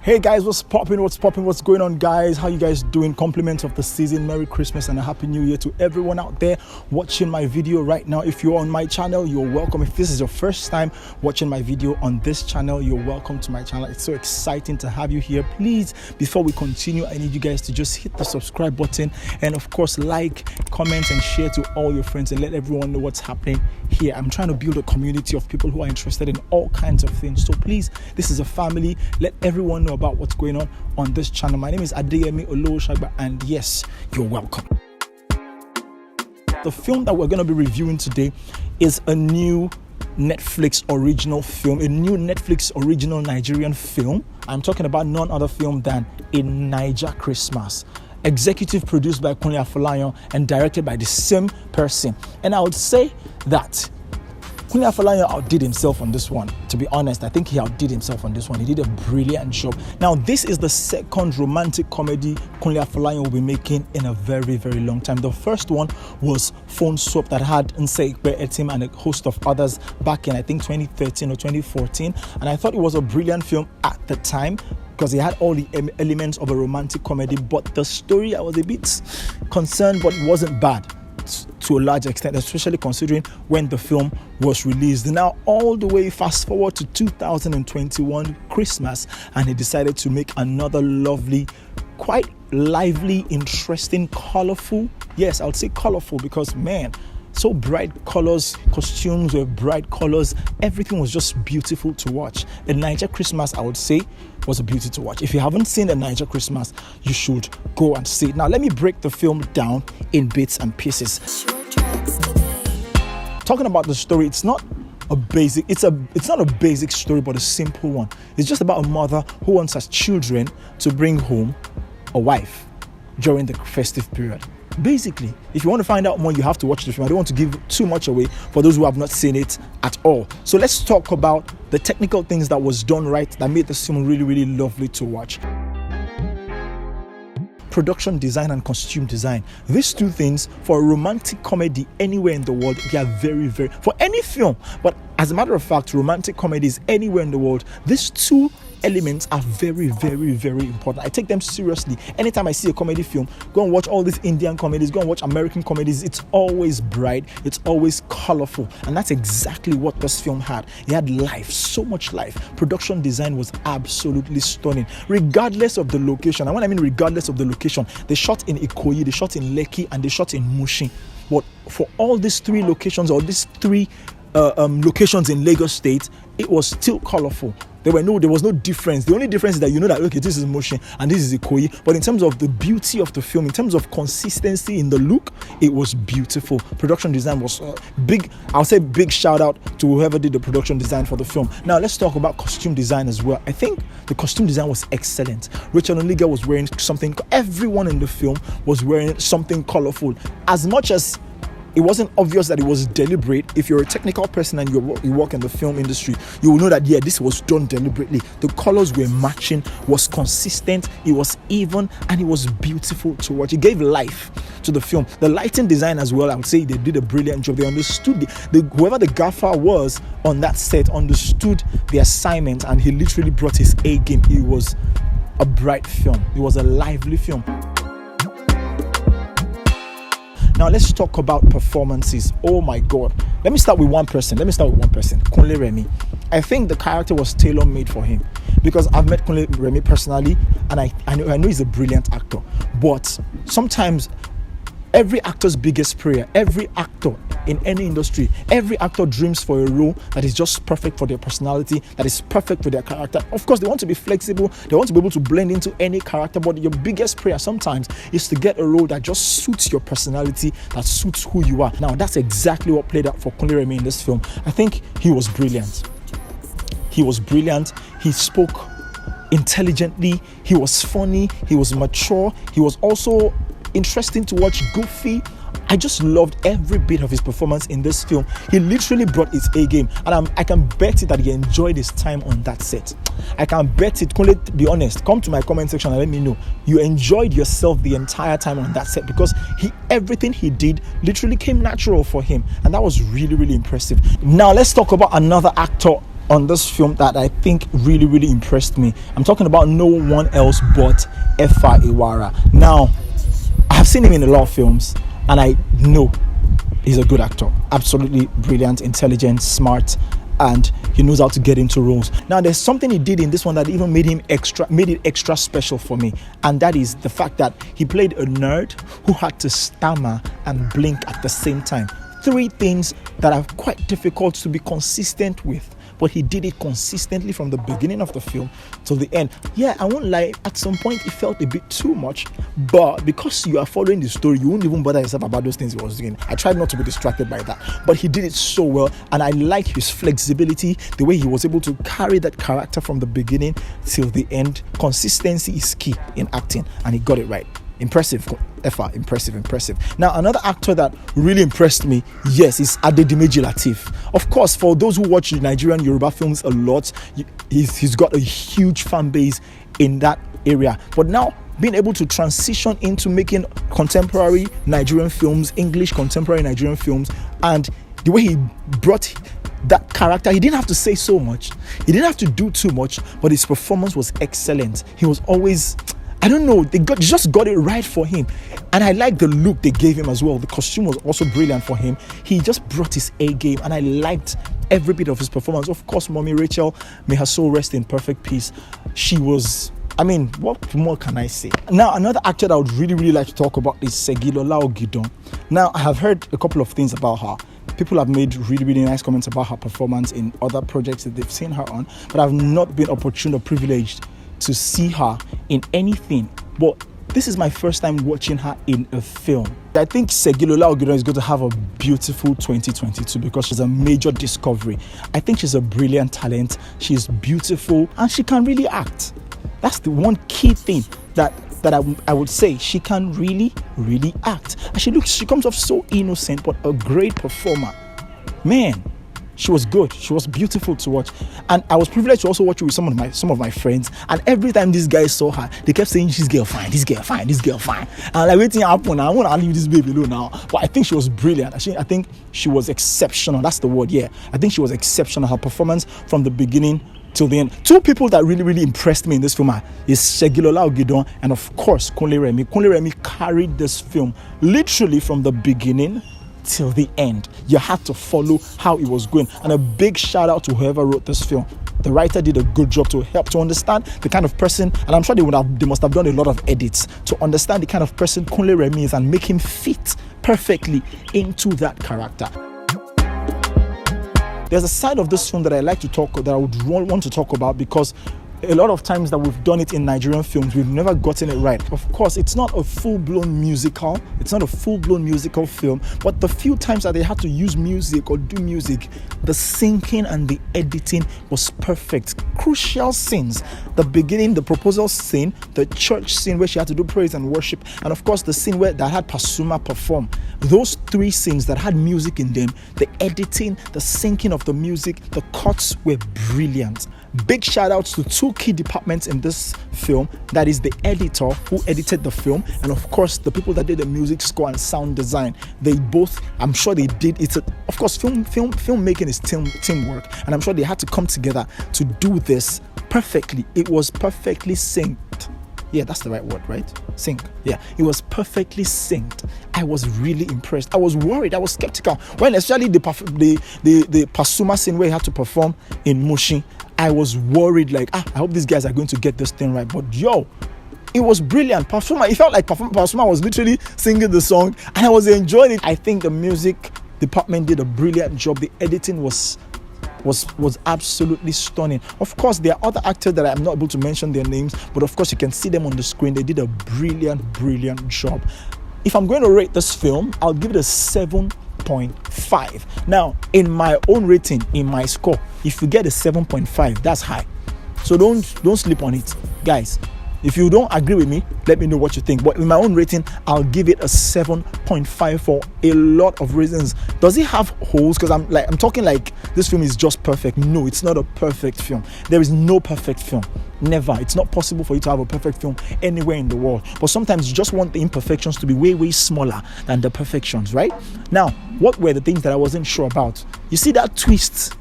Hey guys, what's popping, what's going on, guys? How you guys doing? Compliments of the season, Merry Christmas and a Happy New Year to everyone out there watching my video right now. If you're on my channel, you're welcome. If this is your first time watching my video on this channel, you're welcome to my channel. It's so exciting to have you here. Please, before we continue, I need you guys to just hit the subscribe button and of course like, comment and share to all your friends and let everyone know what's happening here. I'm trying to build a community of people who are interested in all kinds of things, so please, this is a family. Let everyone know about what's going on this channel. My name is Adeyemi Olowoshagba, and yes, you're welcome. The film that we're going to be reviewing today is a new Netflix original film, a new Netflix original Nigerian film. I'm talking about none other film than A Naija Christmas. Executive produced by KUNLE AFOLAYAN and directed by the same person. And I would say that KUNLE AFOLAYAN outdid himself on this one. To be honest, I think he outdid himself on this one. He did a brilliant job. Now, this is the second romantic comedy KUNLE AFOLAYAN will be making in a very, very long time. The first one was Phone Swap that had Nseikpe Etim and a host of others back in, I think, 2013 or 2014. And I thought it was a brilliant film at the time, because it had all the elements of a romantic comedy, but the story, I was a bit concerned, but it wasn't bad to a large extent, especially considering when the film was released. Now, all the way fast forward to 2021 Christmas, and he decided to make another lovely, quite lively, interesting, colorful, yes, I would say colorful, because man, so bright colors, costumes were bright colors, everything was just beautiful to watch. A Naija Christmas, I would say, was a beauty to watch. If you haven't seen A Naija Christmas, you should go and see it. Now, let me break the film down in bits and pieces. Talking about the story, it's not a basic story, but a simple one. It's just about a mother who wants her children to bring home a wife during the festive period. Basically, if you want to find out more, you have to watch the film. I don't want to give too much away for those who have not seen it at all. So let's talk about the technical things that was done right that made this film really, really lovely to watch. Production design and costume design. These two things, for a romantic comedy anywhere in the world, they are very, very, for any film, but as a matter of fact, romantic comedies anywhere in the world, these two elements are very, very, very important. I take them seriously. Anytime I see a comedy film, go and watch all these Indian comedies, go and watch American comedies. It's always bright, it's always colorful, and that's exactly what this film had. It had life, so much life. Production design was absolutely stunning, regardless of the location. And when I mean regardless of the location, they shot in Ikoyi, they shot in Lekki, and they shot in Mushin. But for all these three locations, or these three locations in Lagos State, it was still colorful. There was no difference. The only difference is that you know that, okay, this is Mushin and this is Ikoyi. But in terms of the beauty of the film, in terms of consistency in the look, it was beautiful. Production design was big. I'll say big shout out to whoever did the production design for the film. Now let's talk about costume design as well. I think the costume design was excellent. Rachel Onliga was wearing something. Everyone in the film was wearing something colorful. As much as it wasn't obvious that it was deliberate, if you're a technical person and you work in the film industry, you will know that, yeah, this was done deliberately. The colors were matching, was consistent, it was even, and it was beautiful to watch. It gave life to the film. The lighting design as well, I would say they did a brilliant job. They understood, whoever the gaffer was on that set understood the assignment, and he literally brought his A game. It was a bright film. It was a lively film. Now let's talk about performances. Oh my God. Let me start with one person. KUNLE REMI. I think the character was tailor-made for him, because I've met KUNLE REMI personally, and I know he's a brilliant actor. But sometimes every actor's biggest prayer, every actor in any industry, every actor dreams for a role that is just perfect for their personality, that is perfect for their character. Of course, they want to be flexible, they want to be able to blend into any character, but your biggest prayer sometimes is to get a role that just suits your personality, that suits who you are. Now, that's exactly what played out for KUNLE REMI in this film. I think he was brilliant. He spoke intelligently, he was funny, he was mature, he was also interesting to watch, goofy. I just loved every bit of his performance in this film. He literally brought his A game, and I can bet it that he enjoyed his time on that set. I can bet it. KUNLE, be honest, come to my comment section and let me know you enjoyed yourself the entire time on that set, because everything he did literally came natural for him, and that was really, really impressive. Now let's talk about another actor on this film that I think really impressed me. I'm talking about no one else but Efa Iwara. Now, I have seen him in a lot of films, and I know he's a good actor. Absolutely brilliant, intelligent, smart, and he knows how to get into roles. Now, there's something he did in this one that even made it extra special for me, and that is the fact that he played a nerd who had to stammer and blink at the same time. 3 things that are quite difficult to be consistent with, but he did it consistently from the beginning of the film to the end. Yeah, I won't lie, at some point it felt a bit too much, but because you are following the story, you won't even bother yourself about those things he was doing. I tried not to be distracted by that, but he did it so well, and I like his flexibility, the way he was able to carry that character from the beginning till the end. Consistency is key in acting, and he got it right. Impressive, Efa, impressive. Now, another actor that really impressed me, yes, is Adedimeji Lateef. Of course, for those who watch Nigerian Yoruba films a lot, he's got a huge fan base in that area. But now, being able to transition into making contemporary Nigerian films, English contemporary Nigerian films, and the way he brought that character, he didn't have to say so much, he didn't have to do too much, but his performance was excellent. He was always, I don't know, they just got it right for him. And I like the look they gave him as well. The costume was also brilliant for him. He just brought his A game, and I liked every bit of his performance. Of course, Mommy Rachel, may her soul rest in perfect peace. She was, I mean, what more can I say? Now, another actor that I would really like to talk about is Segilola Ogidon. Now, I have heard a couple of things about her. People have made really nice comments about her performance in other projects that they've seen her on, but I've not been opportune or privileged to see her in anything. But this is my first time watching her in a film. I think Segilola Ogidon is going to have a beautiful 2022 because she's a major discovery. I think she's a brilliant talent. She's beautiful and she can really act. That's the one key thing that I would say. She can really act. And she comes off so innocent, but a great performer. Man, she was good. She was beautiful to watch. And I was privileged to also watch it with some of my friends. And every time these guys saw her, they kept saying, "This girl fine, this girl fine, this girl fine." And I'm like, waiting happen. I want to leave this baby alone now. But I think she was brilliant. I think she was exceptional. That's the word, yeah. I think she was exceptional. Her performance from the beginning till the end. 2 people that really impressed me in this film is Segilola Ogidon and of course KUNLE REMI. KUNLE REMI carried this film literally from the beginning till the end. You had to follow how it was going. And a big shout out to whoever wrote this film. The writer did a good job to help to understand the kind of person, and I'm sure they must have done a lot of edits to understand the kind of person KUNLE REMI is and make him fit perfectly into that character. There's a side of this film that I like to talk, that I would want to talk about, because a lot of times that we've done it in Nigerian films, we've never gotten it right. Of course, it's not a full-blown musical. It's not a full-blown musical film, but the few times that they had to use music or do music, the syncing and the editing was perfect. Crucial scenes. The beginning, the proposal scene, the church scene where she had to do praise and worship, and of course the scene that had Pasuma perform. Those 3 scenes that had music in them, the editing, the syncing of the music, the cuts were brilliant. Big shout outs to 2 key departments in this film. That is the editor who edited the film, and of course the people that did the music score and sound design. They both, I'm sure they did it. Of course, filmmaking is teamwork, and I'm sure they had to come together to do this perfectly. It was perfectly synced. Yeah, that's the right word, right? Sync. Yeah, it was perfectly synced. I was really impressed. I was worried. I was skeptical. When especially the Pasuma scene where he had to perform in Mushin, I was worried, like, I hope these guys are going to get this thing right. But it was brilliant. Pasuma, it felt like Pasuma was literally singing the song, and I was enjoying it. I think the music department did a brilliant job. The editing was absolutely stunning. Of course, there are other actors that I'm not able to mention their names, but of course you can see them on the screen. They did a brilliant job. If I'm going to rate this film, I'll give it a 7.5. Now, in my own rating, in my score, if you get a 7.5, that's high. So don't sleep on it, guys. If you don't agree with me, let me know what you think. But in my own rating, I'll give it a 7.5 for a lot of reasons. Does it have holes? Because I'm talking like this film is just perfect. No, it's not a perfect film. There is no perfect film. Never. It's not possible for you to have a perfect film anywhere in the world. But sometimes you just want the imperfections to be way smaller than the perfections, right? Now, what were the things that I wasn't sure about? You see that twist?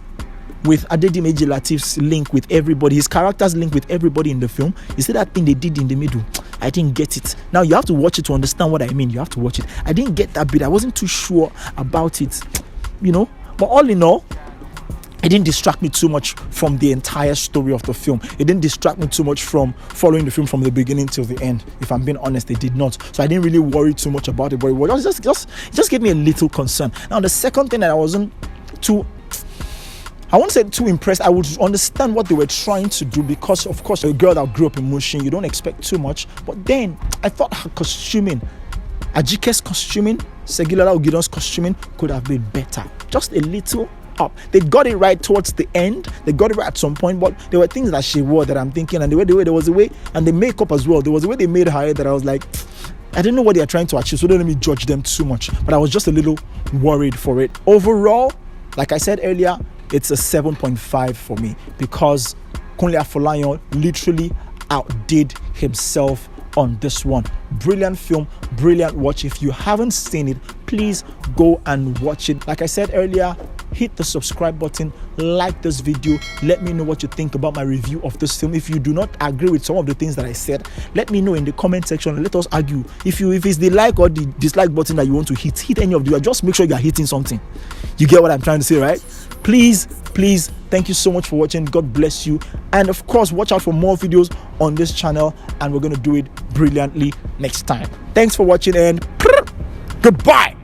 with Adedimeji Latif's link with everybody, his character's link with everybody in the film. You see that thing they did in the middle? I didn't get it. Now you have to watch it to understand what I mean. You have to watch it. I didn't get that bit. I wasn't too sure about it, you know. But all in all, it didn't distract me too much from the entire story of the film. It didn't distract me too much from following the film from the beginning till the end. If I'm being honest, it did not. So I didn't really worry too much about it. But it was just gave me a little concern. Now the second thing that I wasn't too, I won't say too impressed. I would understand what they were trying to do, because of course a girl that grew up in Mushin, you don't expect too much. But then I thought her costuming, Ajike's costuming, Segilola Ogidan's costuming could have been better. Just a little up. They got it right towards the end. They got it right at some point, but there were things that she wore that I'm thinking, and the way there was a way, and the makeup as well. There was a way they made her hair that I was like, I didn't know what they are trying to achieve, so don't let me judge them too much. But I was just a little worried for it. Overall, like I said earlier, it's a 7.5 for me, because KUNLE AFOLAYAN literally outdid himself on this one. Brilliant film, brilliant watch. If you haven't seen it, please go and watch it. Like I said earlier, hit the subscribe button, like this video, let me know what you think about my review of this film. If you do not agree with some of the things that I said, let me know in the comment section. Let us argue. If it's the like or the dislike button that you want to hit any of the, just make sure you are hitting something. You get what I'm trying to say, right? Please, thank you so much for watching. God bless you. And of course, watch out for more videos on this channel, and we're going to do it brilliantly next time. Thanks for watching, and goodbye.